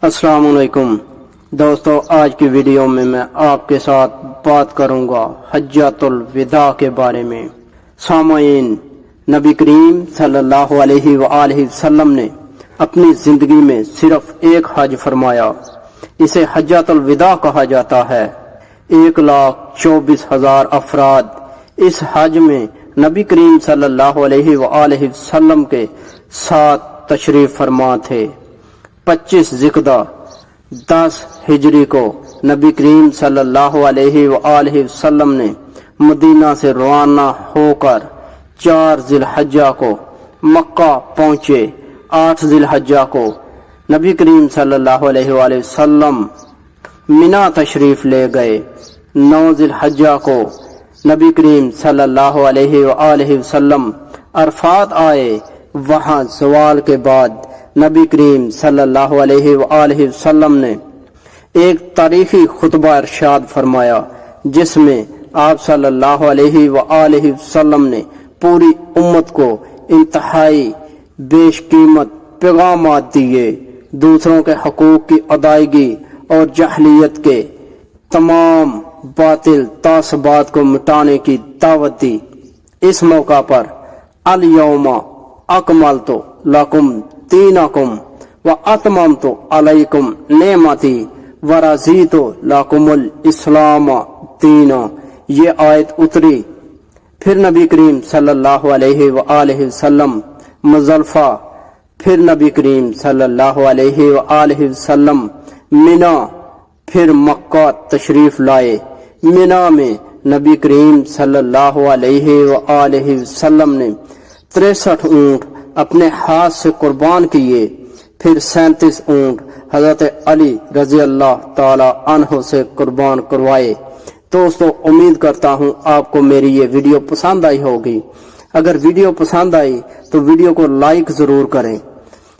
السلام علیکم دوستو، آج کی ویڈیو میں آپ کے ساتھ بات کروں گا حجۃ الوداع کے بارے میں۔ سامعین، نبی کریم صلی اللہ علیہ وآلہ وسلم نے اپنی زندگی میں صرف ایک حج فرمایا، اسے حجۃ الوداع کہا جاتا ہے۔ 1,24,000 افراد اس حج میں نبی کریم صلی اللہ علیہ وآلہ وسلم کے ساتھ تشریف فرما تھے۔ 25 ذی-القعدہ 10 ہجری کو نبی کریم صلی اللہ علیہ وآلہ وسلم نے مدینہ سے روانہ ہو کر 4 ذی الحجہ کو مکہ پہنچے۔ 8 ذی الحجہ کو نبی کریم صلی اللہ علیہ وآلہ وسلم منی تشریف لے گئے۔ 9 ذی الحجہ کو نبی کریم صلی اللہ علیہ وآلہ وسلم عرفات آئے۔ وہاں زوال کے بعد نبی کریم صلی اللہ علیہ وآلہ وسلم نے ایک تاریخی خطبہ ارشاد فرمایا، جس میں آپ صلی اللہ علیہ وآلہ وسلم نے پوری امت کو انتہائی بیش قیمت پیغامات دیے، دوسروں کے حقوق کی ادائیگی اور جاہلیت کے تمام باطل تعصبات کو مٹانے کی دعوت دی۔ اس موقع پر الیوم اکملت لکم دینکم واتممت علیکم نعمتی ورضیت لکم الاسلام دینا، یہ آیت اتری۔ پھر نبی کریم صلی اللہ علیہ وآلہ وسلم مزدلفہ، پھر نبی کریم صلی اللہ علیہ وآلہ وسلم منی، پھر مکہ تشریف لائے۔ منی میں نبی کریم صلی اللہ علیہ وآلہ وسلم نے 63 اونٹ اپنے ہاتھ سے قربان کیے، پھر 37 اونٹ حضرت علی رضی اللہ تعالی عنہ سے قربان کروائے۔ دوستو، امید کرتا ہوں آپ کو میری یہ ویڈیو پسند آئی ہوگی۔ اگر ویڈیو پسند آئی تو ویڈیو کو لائک ضرور کریں،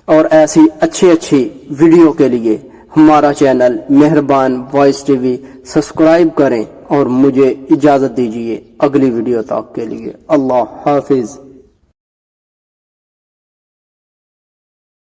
اور ایسی اچھی ویڈیو کے لیے ہمارا چینل مہربان وائس ٹی وی سبسکرائب کریں، اور مجھے اجازت دیجیے اگلی ویڈیو تک کے لیے۔ اللہ حافظ۔